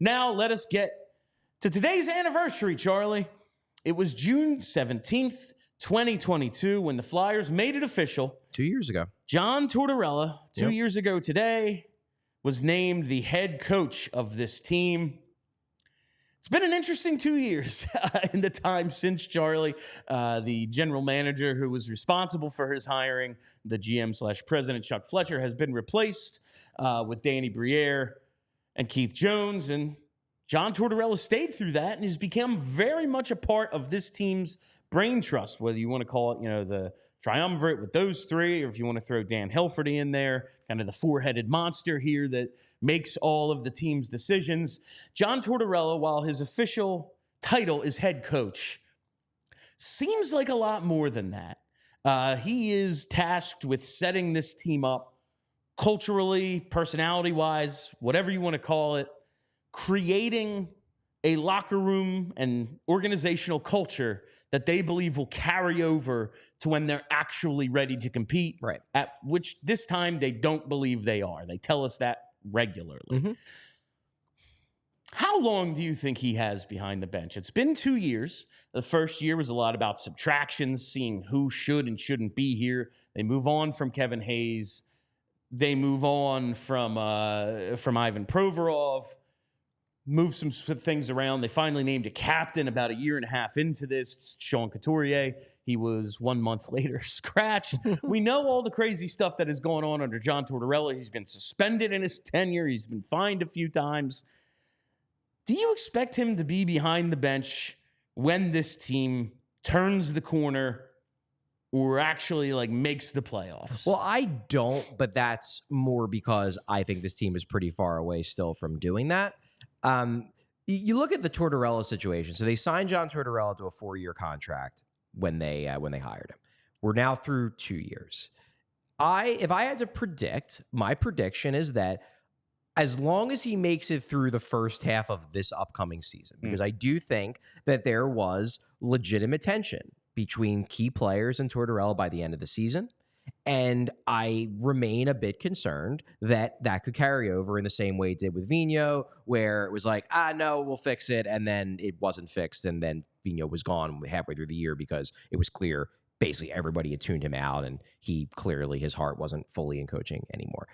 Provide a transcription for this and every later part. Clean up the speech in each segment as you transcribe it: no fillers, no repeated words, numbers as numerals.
Now let us get to today's anniversary, Charlie. It was June 17th, 2022, when the Flyers made it official. 2 years ago. John Tortorella, 2 years ago today, was named the head coach of this team. It's been an interesting 2 years in the time since, Charlie. The general manager who was responsible for his hiring, the GM/president, Chuck Fletcher, has been replaced with Danny Briere and Keith Jones. And John Tortorella stayed through that and has become very much a part of this team's brain trust, whether you want to call it, the triumvirate with those three, or if you want to throw Dan Helferty in there, kind of the four-headed monster here that makes all of the team's decisions. John Tortorella, while his official title is head coach, seems like a lot more than that. He is tasked with setting this team up culturally, personality-wise, whatever you want to call it, creating a locker room and organizational culture that they believe will carry over to when they're actually ready to compete, right? At which this time they don't believe they are. They tell us that regularly. Mm-hmm. How long do you think he has behind the bench? It's been 2 years. The first year was a lot about subtractions, seeing who should and shouldn't be here. They move on from Kevin Hayes. They move on from Ivan Provorov. Move some things around. They finally named a captain about a year and a half into this. It's Sean Couturier. He was 1 month later scratched. We know all the crazy stuff that is going on under John Tortorella. He's been suspended in his tenure. He's been fined a few times. Do you expect him to be behind the bench when this team turns the corner or actually makes the playoffs? Well, I don't, but that's more because I think this team is pretty far away still from doing that. You look at the Tortorella situation. So they signed John Tortorella to a 4-year contract when they hired him. We're now through 2 years. If I had to predict, my prediction is that as long as he makes it through the first half of this upcoming season, because I do think that there was legitimate tension between key players and Tortorella by the end of the season. And I remain a bit concerned that that could carry over in the same way it did with Vigneault, where it was like, no, we'll fix it. And then it wasn't fixed. And then Vigneault was gone halfway through the year because it was clear basically everybody had tuned him out. And his heart wasn't fully in coaching anymore.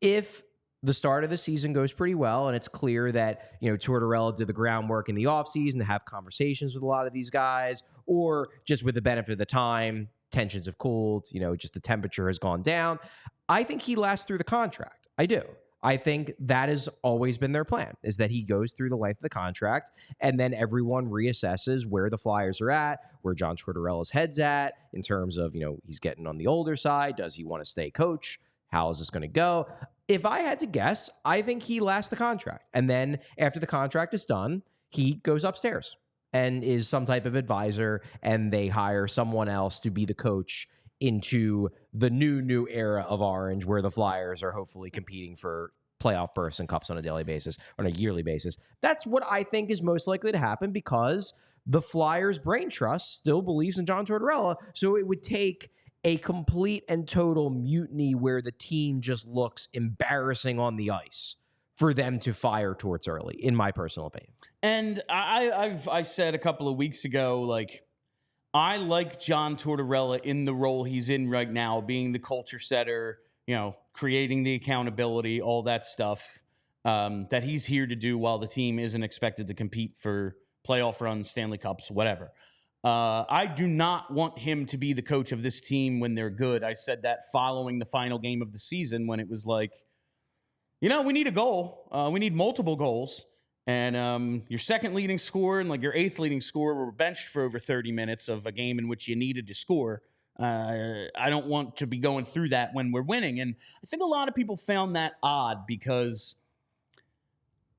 If the start of the season goes pretty well, and it's clear that, Tortorella did the groundwork in the offseason to have conversations with a lot of these guys, or just with the benefit of the time, tensions have cooled, just the temperature has gone down. I think he lasts through the contract. I do. I think that has always been their plan, is that he goes through the length of the contract, and then everyone reassesses where the Flyers are at, where John Tortorella's head's at, in terms of, he's getting on the older side. Does he want to stay coach? How is this going to go? If I had to guess, I think he lasts the contract. And then after the contract is done, he goes upstairs and is some type of advisor, and they hire someone else to be the coach into the new era of Orange, where the Flyers are hopefully competing for playoff berths and cups on a daily basis, on a yearly basis. That's what I think is most likely to happen, because the Flyers' brain trust still believes in John Tortorella. So it would take a complete and total mutiny where the team just looks embarrassing on the ice for them to fire Torts early, in my personal opinion. And I said a couple of weeks ago, I like John Tortorella in the role he's in right now, being the culture setter, creating the accountability, all that stuff that he's here to do while the team isn't expected to compete for playoff runs, Stanley Cups, whatever. I do not want him to be the coach of this team when they're good. I said that following the final game of the season, when it was we need a goal. We need multiple goals. And your second leading scorer and your eighth leading scorer were benched for over 30 minutes of a game in which you needed to score. I don't want to be going through that when we're winning. And I think a lot of people found that odd, because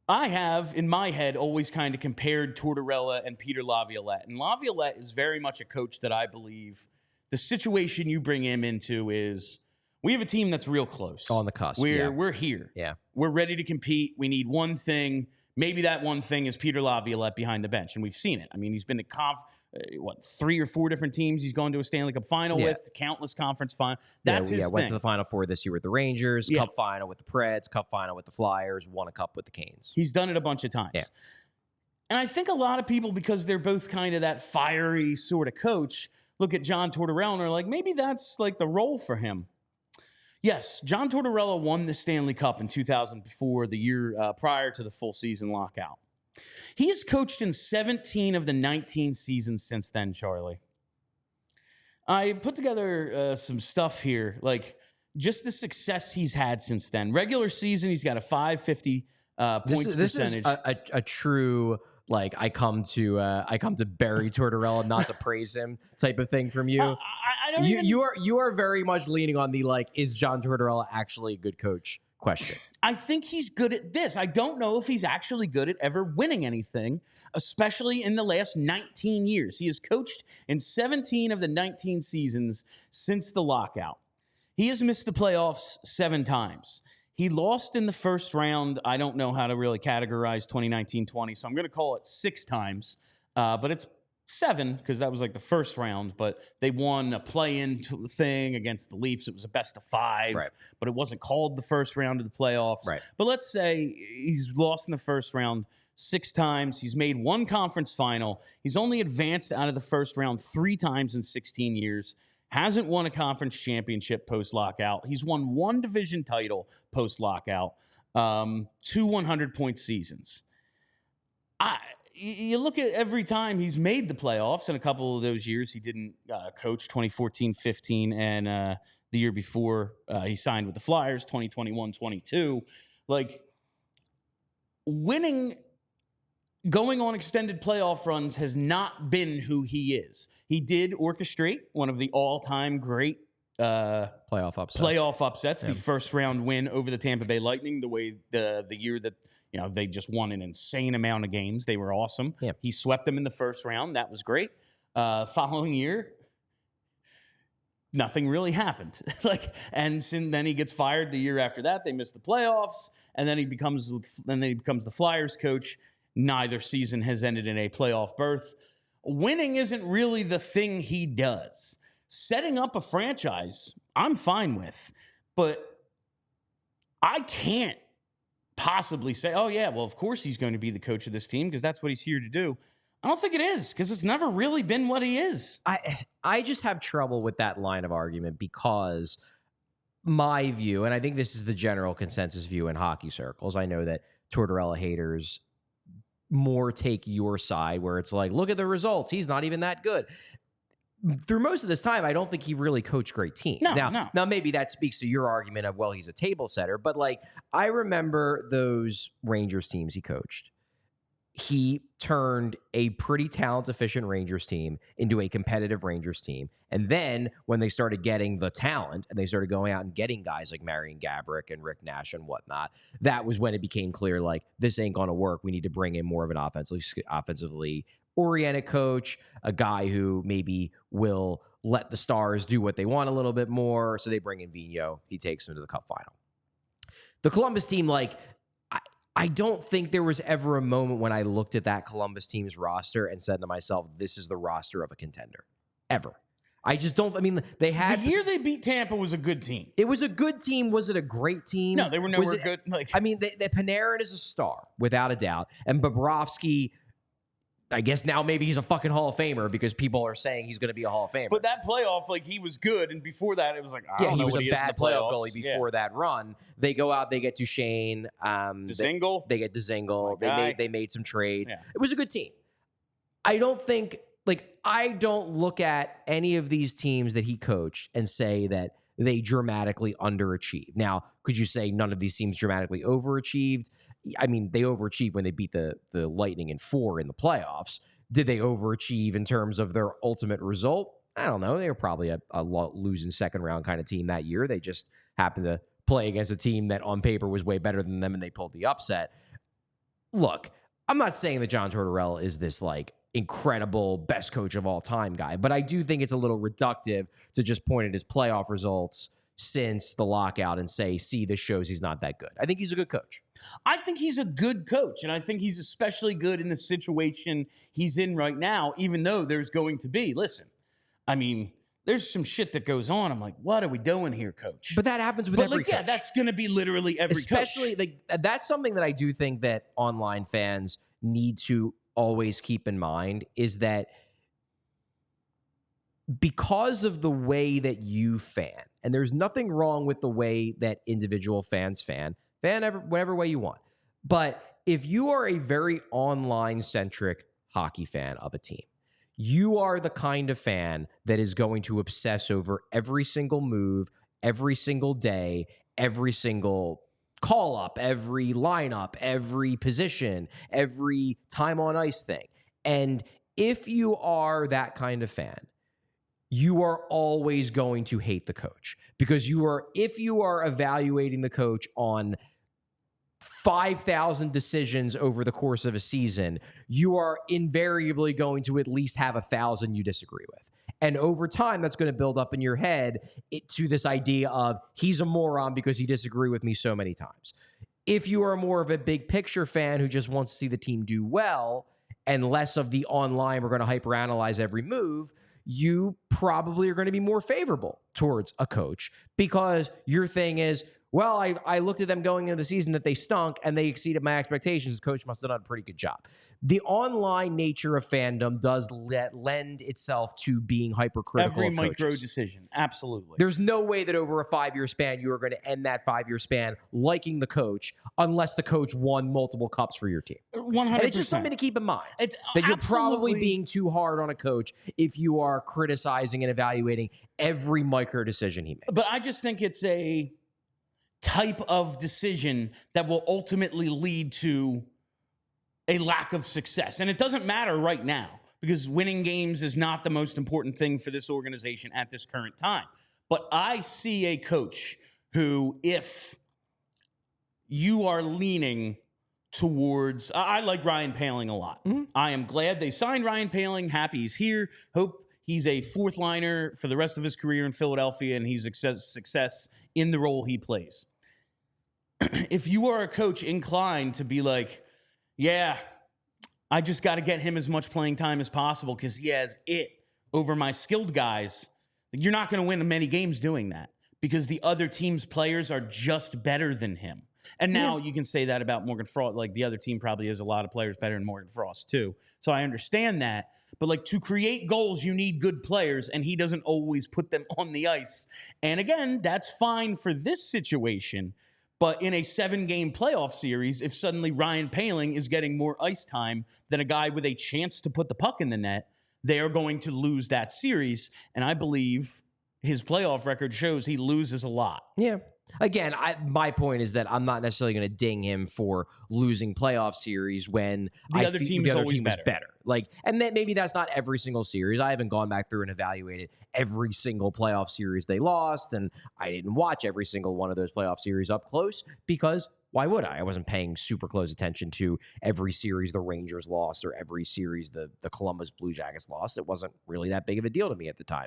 I have, in my head, always kind of compared Tortorella and Peter Laviolette. And Laviolette is very much a coach that I believe the situation you bring him into is, we have a team that's real close. On the cusp. We're here. Yeah. We're ready to compete. We need one thing. Maybe that one thing is Peter Laviolette behind the bench, and we've seen it. I mean, he's been 3 or 4 different teams he's gone to a Stanley Cup final with, countless conference final. That's his thing. Went to the Final Four this year with the Rangers, Cup final with the Preds, Cup final with the Flyers, won a Cup with the Canes. He's done it a bunch of times. Yeah. And I think a lot of people, because they're both kind of that fiery sort of coach, look at John Tortorella and are like, maybe that's like the role for him. Yes, John Tortorella won the Stanley Cup in 2004, the year prior to the full season lockout. He has coached in 17 of the 19 seasons since then, Charlie. I put together some stuff here, like just the success he's had since then. Regular season, he's got a .550 points percentage. This is a true, like, I come to bury Tortorella, not to praise him type of thing from you. You are very much leaning on the, like, is John Tortorella actually a good coach question. I think he's good at this. I don't know if he's actually good at ever winning anything, especially in the last 19 years. He has coached in 17 of the 19 seasons since the lockout. He has missed the playoffs 7 times. He lost in the first round. I don't know how to really categorize 2019-20, so I'm going to call it 6 times. But it's 7 because that was like the first round. But they won a play-in thing against the Leafs. It was a best of 5, but it wasn't called the first round of the playoffs. Right. But let's say he's lost in the first round 6 times. He's made 1 conference final. He's only advanced out of the first round 3 times in 16 years. Hasn't won a conference championship post-lockout. He's won 1 division title post-lockout, 2 100-point seasons. You look at every time he's made the playoffs, and a couple of those years he didn't coach, 2014-15, and the year before he signed with the Flyers, 2021-22. Like, winning, going on extended playoff runs has not been who he is. He did orchestrate one of the all-time great playoff upsets. The first round win over the Tampa Bay Lightning, the year that they just won an insane amount of games. They were awesome. Yeah. He swept them in the first round. That was great. Following year, nothing really happened. And then he gets fired the year after that. They miss the playoffs, and then he becomes the Flyers coach. Neither season has ended in a playoff berth. Winning isn't really the thing he does. Setting up a franchise, I'm fine with, but I can't possibly say, oh yeah, well, of course he's going to be the coach of this team because that's what he's here to do. I don't think it is, because it's never really been what he is. I just have trouble with that line of argument because my view, and I think this is the general consensus view in hockey circles, I know that Tortorella haters more take your side where it's like, look at the results. He's not even that good. Through most of this time, I don't think he really coached great teams. Now, maybe that speaks to your argument of, well, he's a table setter. But, like, I remember those Rangers teams he coached. He turned a pretty talent efficient Rangers team into a competitive Rangers team. And then when they started getting the talent and they started going out and getting guys like Marian Gaborik and Rick Nash and whatnot, that was when it became clear, like, this ain't going to work. We need to bring in more of an offensively oriented coach, a guy who maybe will let the Stars do what they want a little bit more. So they bring in Vigneault. He takes them to the Cup final. The Columbus team, like, I don't think there was ever a moment when I looked at that Columbus team's roster and said to myself, this is the roster of a contender. Ever. I just don't. I mean, they had... The year they beat Tampa was a good team. It was a good team. Was it a great team? No, they were nowhere good. I mean, Panarin is a star, without a doubt. And Bobrovsky, I guess now maybe he's a fucking Hall of Famer because people are saying he's going to be a Hall of Famer. But that playoff, like, he was good. And before that, it was like, I don't know he was what a bad playoff goalie before that run. They go out, they get Duchesne. Dzingel. They get Dzingel. They made some trades. Yeah. It was a good team. I don't look at any of these teams that he coached and say that they dramatically underachieved. Now, could you say none of these teams dramatically overachieved? I mean, they overachieved when they beat the Lightning in 4 in the playoffs. Did they overachieve in terms of their ultimate result? I don't know. They were probably a losing second round kind of team that year. They just happened to play against a team that on paper was way better than them, and they pulled the upset. Look, I'm not saying that John Tortorella is this, like, incredible best coach of all time guy, but I do think it's a little reductive to just point at his playoff results since the lockout and say, see, this shows he's not that good. I think he's a good coach. I think he's a good coach, and I think he's especially good in the situation he's in right now, even though there's going to be, listen, I mean, there's some shit that goes on. I'm like, what are we doing here, coach? But that happens with every coach. Yeah, that's going to be literally every Especially, coach. That's something that I do think that online fans need to always keep in mind, is that because of the way that you fan, and there's nothing wrong with the way that individual fans fan whatever way you want. But if you are a very online-centric hockey fan of a team, you are the kind of fan that is going to obsess over every single move, every single day, every single call-up, every lineup, every position, every time on ice thing. And if you are that kind of fan, you are always going to hate the coach, because if you are evaluating the coach on 5,000 decisions over the course of a season, you are invariably going to at least have 1,000 you disagree with. And over time, that's going to build up in your head to this idea of he's a moron because he disagreed with me so many times. If you are more of a big picture fan who just wants to see the team do well and less of the online, we're going to hyperanalyze every move, you probably are going to be more favorable towards a coach, because your thing is, well, I looked at them going into the season that they stunk and they exceeded my expectations. The coach must have done a pretty good job. The online nature of fandom does lend itself to being hypercritical Every of coaches. micro decision. Absolutely. There's no way that over a 5-year span, you are going to end that 5-year span liking the coach unless the coach won multiple cups for your team. 100%. And it's just something to keep in mind. It's that you're probably being too hard on a coach if you are criticizing and evaluating every micro decision he makes. But I just think it's a type of decision that will ultimately lead to a lack of success. And it doesn't matter right now, because winning games is not the most important thing for this organization at this current time. But I see a coach who, if you are leaning towards, I like Ryan Poehling a lot. Mm-hmm. I am glad they signed Ryan Poehling. Happy he's here. Hope he's a fourth liner for the rest of his career in Philadelphia, and he's success in the role he plays. If you are a coach inclined to be like, yeah, I just got to get him as much playing time as possible because he has it over my skilled guys, you're not going to win many games doing that, because the other team's players are just better than him. And now you can say that about Morgan Frost. Like, the other team probably has a lot of players better than Morgan Frost too. So I understand that. But like, to create goals, you need good players, and he doesn't always put them on the ice. And again, that's fine for this situation. But in a 7-game playoff series, if suddenly Ryan Poehling is getting more ice time than a guy with a chance to put the puck in the net, they are going to lose that series. And I believe his playoff record shows he loses a lot. Yeah. Again, my point is that I'm not necessarily going to ding him for losing playoff series when the other team is always better. Like, and then maybe that's not every single series. I haven't gone back through and evaluated every single playoff series they lost, and I didn't watch every single one of those playoff series up close, because why would I? I wasn't paying super close attention to every series the Rangers lost or every series the Columbus Blue Jackets lost. It wasn't really that big of a deal to me at the time.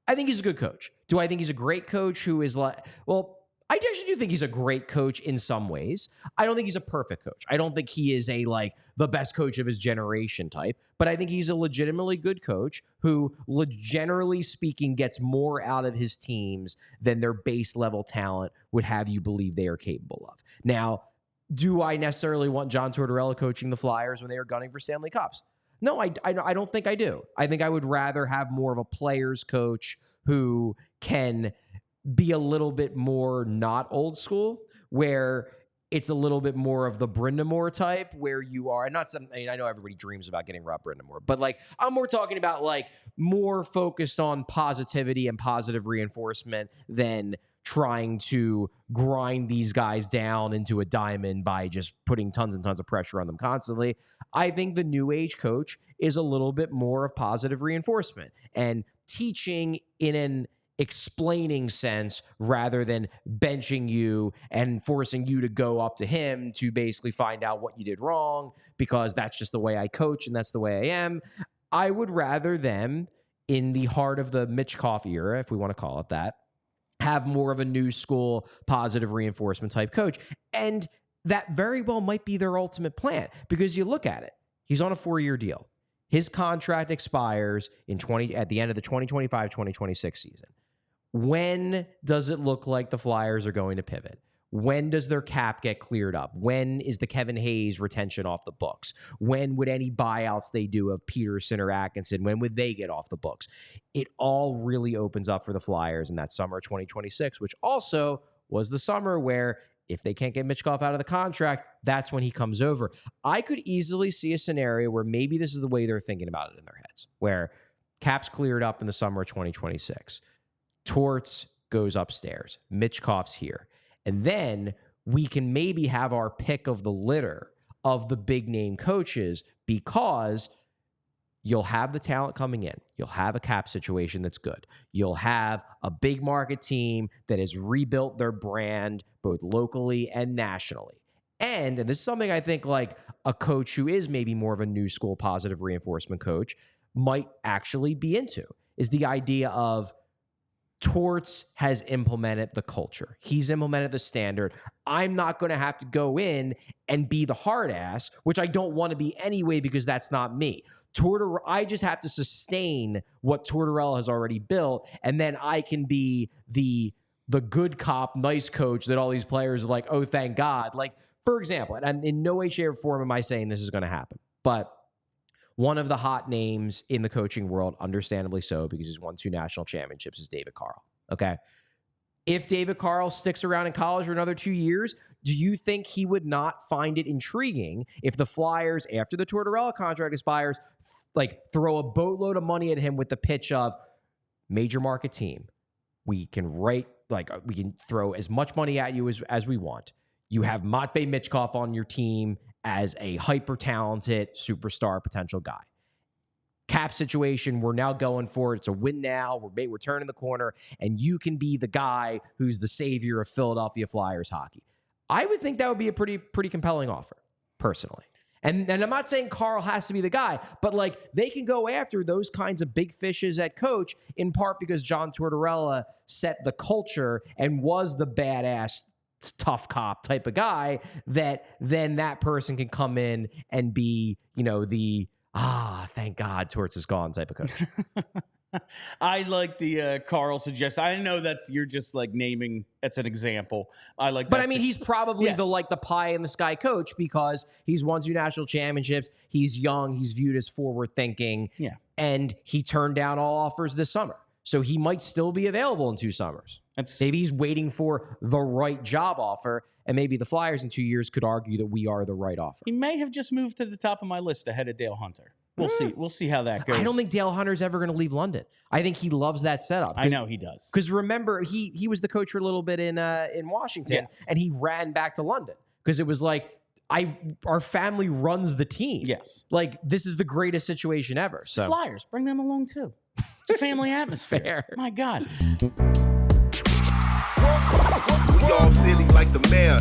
I think he's a good coach. Do I think he's a great coach who is like, well, I actually do think he's a great coach in some ways. I don't think he's a perfect coach. I don't think he is the best coach of his generation type, but I think he's a legitimately good coach who, generally speaking, gets more out of his teams than their base level talent would have you believe they are capable of. Now, do I necessarily want John Tortorella coaching the Flyers when they are gunning for Stanley Cups? No, I don't think I do. I think I would rather have more of a players coach who can be a little bit more not old school, where it's a little bit more of the Brindamore type, where you are, and not some, I mean, I know everybody dreams about getting Rob Brindamore, but like, I'm more talking about like more focused on positivity and positive reinforcement than trying to grind these guys down into a diamond by just putting tons and tons of pressure on them constantly. I think the new age coach is a little bit more of positive reinforcement and teaching in an explaining sense rather than benching you and forcing you to go up to him to basically find out what you did wrong, because that's just the way I coach and that's the way I am. I would rather them, in the heart of the Mitch Koff era, if we want to call it that, have more of a new school, positive reinforcement type coach. And that very well might be their ultimate plan, because you look at it. He's on a 4-year deal. His contract expires at the end of the 2025-2026 season. When does it look like the Flyers are going to pivot? When does their cap get cleared up? When is the Kevin Hayes retention off the books? When would any buyouts they do of Peterson or Atkinson, when would they get off the books? It all really opens up for the Flyers in that summer of 2026, which also was the summer where if they can't get Michkov out of the contract, that's when he comes over. I could easily see a scenario where maybe this is the way they're thinking about it in their heads, where cap's cleared up in the summer of 2026. Torts goes upstairs. Michkov's here. And then we can maybe have our pick of the litter of the big name coaches, because you'll have the talent coming in. You'll have a cap situation that's good. You'll have a big market team that has rebuilt their brand both locally and nationally. And this is something I think like a coach who is maybe more of a new school positive reinforcement coach might actually be into, is the idea of Torts has implemented the culture. He's implemented the standard. I'm not going to have to go in and be the hard ass, which I don't want to be anyway, because that's not me. I just have to sustain what Tortorella has already built, and then I can be the good cop, nice coach that all these players are like, oh, thank God. Like, for example, and in no way, shape, or form am I saying this is going to happen, but one of the hot names in the coaching world, understandably so, because he's won 2 national championships, is David Carl. Okay. If David Carl sticks around in college for another 2 years, do you think he would not find it intriguing if the Flyers, after the Tortorella contract expires, like throw a boatload of money at him with the pitch of major market team? We can we can throw as much money at you as we want. You have Matvei Michkov on your team as a hyper-talented superstar potential guy. Cap situation, we're now going for it. It's a win now. We're turning the corner, and you can be the guy who's the savior of Philadelphia Flyers hockey. I would think that would be a pretty compelling offer, personally. And I'm not saying Carl has to be the guy, but like they can go after those kinds of big fishes at coach, in part because John Tortorella set the culture and was the badass tough cop type of guy, that then that person can come in and be, the thank God Torts is gone type of coach. I like the Carl suggest. I know you're just like naming. That's an example. I like, but I mean, he's probably the pie in the sky coach, because he's won 2 national championships. He's young. He's viewed as forward thinking. Yeah, and he turned down all offers this summer, so he might still be available in 2 summers. Maybe he's waiting for the right job offer, and maybe the Flyers in 2 years could argue that we are the right offer. He may have just moved to the top of my list ahead of Dale Hunter. We'll see. We'll see how that goes. I don't think Dale Hunter's ever going to leave London. I think he loves that setup. I know he does. Because remember, he was the coach for a little bit in Washington, and he ran back to London because it was like, our family runs the team. Yes. Like, this is the greatest situation ever. So Flyers, bring them along too. It's a family atmosphere. My God. We all silly like the mayor.